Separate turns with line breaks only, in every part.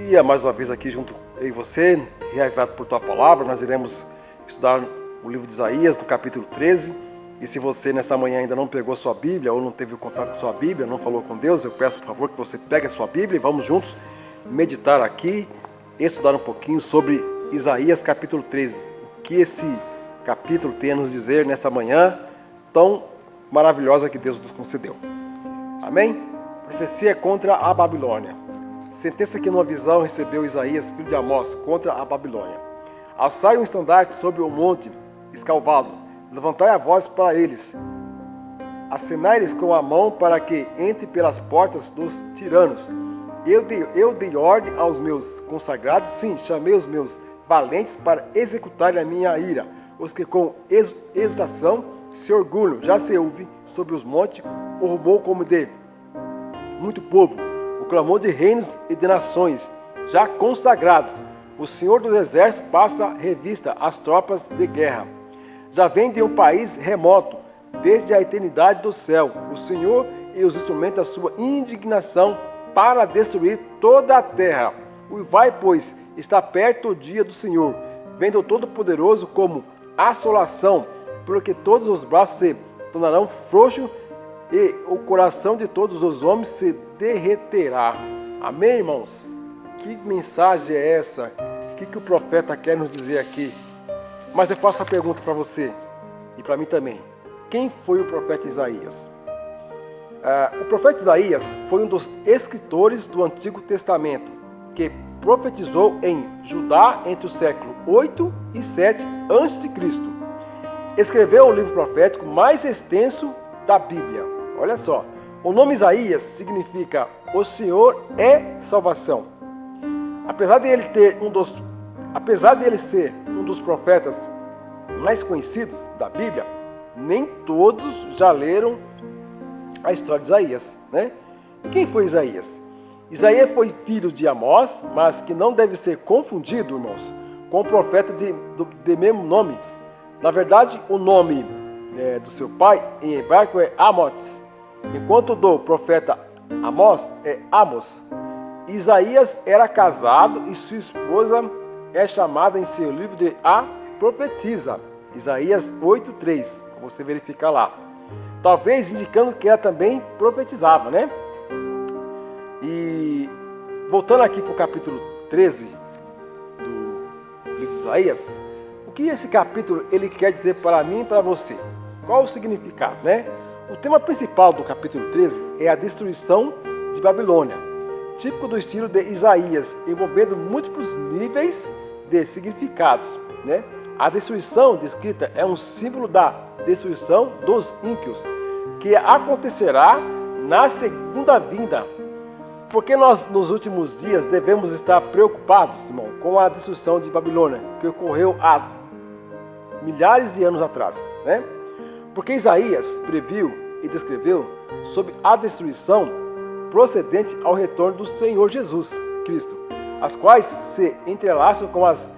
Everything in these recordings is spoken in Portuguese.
dia, mais uma vez aqui junto eu e você, reavivado por tua palavra. Nós iremos estudar o livro de Isaías, no capítulo 13. E se você nessa manhã ainda não pegou a sua Bíblia ou não teve contato com a sua Bíblia, não falou com Deus, eu peço por favor que você pegue a sua Bíblia e vamos juntos meditar aqui, estudar um pouquinho sobre Isaías capítulo 13. O que esse capítulo tem a nos dizer nesta manhã tão maravilhosa que Deus nos concedeu. Amém? Profecia contra a Babilônia. Sentença que numa visão recebeu Isaías, filho de Amós, contra a Babilônia. Alçai um estandarte sobre o monte escalvado, levantai a voz para eles, acenai-lhes com a mão para que entre pelas portas dos tiranos. Eu dei ordem aos meus consagrados, sim, chamei os meus valentes para executarem a minha ira. Os que com exultação se orgulham, já se ouve sobre os montes o rumor como de muito povo, o clamor de reinos e de nações, já consagrados. O Senhor dos Exércitos passa revista às tropas de guerra. Já vem de um país remoto, desde a eternidade do céu, o Senhor e os instrumentos da sua indignação para destruir toda a terra. Vai, pois, está perto o dia do Senhor, vendo o Todo-Poderoso como assolação, porque todos os braços se tornarão frouxos e o coração de todos os homens se derreterá. Amém, irmãos? Que mensagem é essa? O que o profeta quer nos dizer aqui? Mas eu faço a pergunta para você e para mim também. Quem foi o profeta Isaías? O profeta Isaías foi um dos escritores do Antigo Testamento que profetizou em Judá entre o século 8 e 7 a.C. Escreveu o livro profético mais extenso da Bíblia. Olha só, o nome Isaías significa o Senhor é salvação. Apesar de ele ser um dos profetas mais conhecidos da Bíblia, nem todos já leram a história de Isaías, né? E quem foi Isaías? Isaías foi filho de Amós, mas que não deve ser confundido, irmãos, com o profeta de mesmo nome. Na verdade, o nome do seu pai em hebraico é Amós, enquanto o do profeta Amós é Amos. Isaías era casado e sua esposa é chamada em seu livro de A Profetisa, Isaías 8:3, para você verificar lá. Talvez indicando que ela também profetizava, né? E voltando aqui para o capítulo 13 do livro de Isaías, o que esse capítulo ele quer dizer para mim e para você? Qual o significado, né? O tema principal do capítulo 13 é a destruição de Babilônia, típico do estilo de Isaías, envolvendo múltiplos níveis de significados, né? A destruição descrita é um símbolo da destruição dos ímpios, que acontecerá na segunda vinda. Porque nós, nos últimos dias, devemos estar preocupados, irmão, com a destruição de Babilônia, que ocorreu há milhares de anos atrás, né? Porque Isaías previu e descreveu sobre a destruição procedente ao retorno do Senhor Jesus Cristo, as quais se entrelaçam com as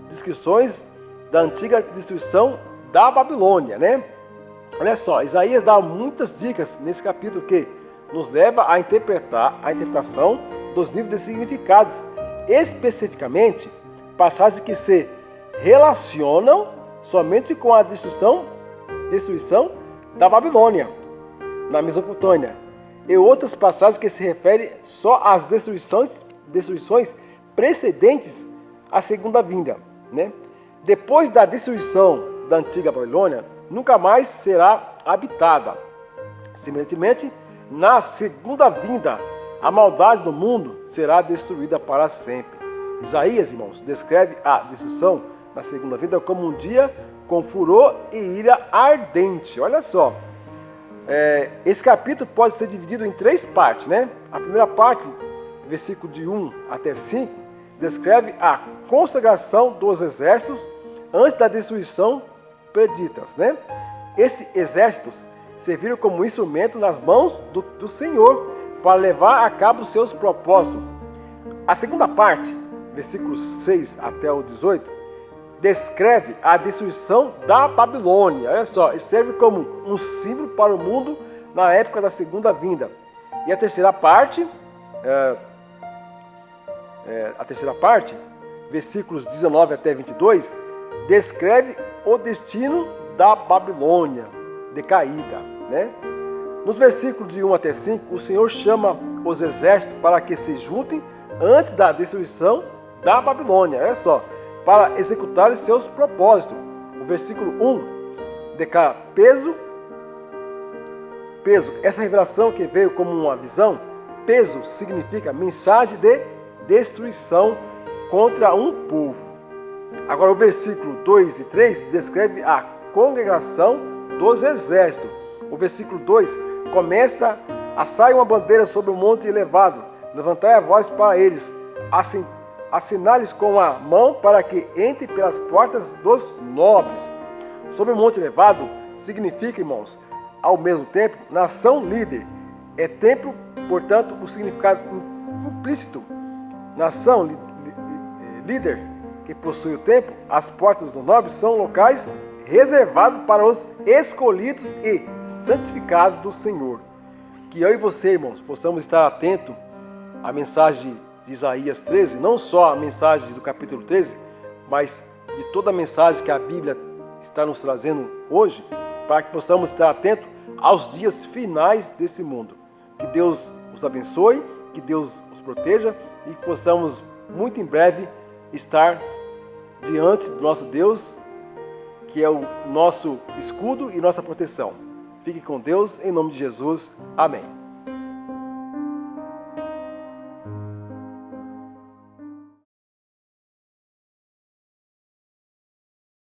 descrições da antiga destruição da Babilônia, né? Olha só, Isaías dá muitas dicas nesse capítulo que nos leva a interpretar a interpretação dos níveis de significados, especificamente passagens que se relacionam somente com a destruição da Babilônia na Mesopotâmia e outras passagens que se referem só às destruições precedentes à segunda vinda, né? Depois da destruição da antiga Babilônia, nunca mais será habitada. Semelhantemente, na segunda vinda, a maldade do mundo será destruída para sempre. Isaías, irmãos, descreve a destruição na segunda vinda como um dia com furor e ira ardente. Olha só, esse capítulo pode ser dividido em 3 partes, né? A primeira parte, versículo de 1 até 5, descreve a consagração dos exércitos antes da destruição preditas, né? Esses exércitos serviram como instrumento nas mãos do Senhor para levar a cabo seus propósitos. A segunda parte, versículos 6 até o 18, descreve a destruição da Babilônia. Olha só, e serve como um símbolo para o mundo na época da segunda vinda. E a terceira parte, a terceira parte, versículos 19 até 22, descreve o destino da Babilônia decaída, né? Nos versículos de 1 até 5, o Senhor chama os exércitos para que se juntem antes da destruição da Babilônia, olha só, para executarem seus propósitos. O versículo 1 declara peso, essa revelação que veio como uma visão, peso significa mensagem de destruição contra um povo. Agora o versículo 2 e 3 descreve a congregação dos exércitos. O versículo 2 começa a sair uma bandeira sobre o monte elevado, levantai a voz para eles, assinai-lhes com a mão para que entre pelas portas dos nobres. Sobre o monte elevado significa, irmãos, ao mesmo tempo, nação líder. É templo, portanto, o significado implícito. Nação líder que possui o templo, as portas dos nobres são locais reservados para os escolhidos e santificados do Senhor. Que eu e você, irmãos, possamos estar atentos à mensagem de Isaías 13, não só a mensagem do capítulo 13, mas de toda a mensagem que a Bíblia está nos trazendo hoje, para que possamos estar atentos aos dias finais desse mundo. Que Deus os abençoe, que Deus os proteja e que possamos muito em breve estar diante do nosso Deus, que é o nosso escudo e nossa proteção. Fique com Deus, em nome de Jesus. Amém.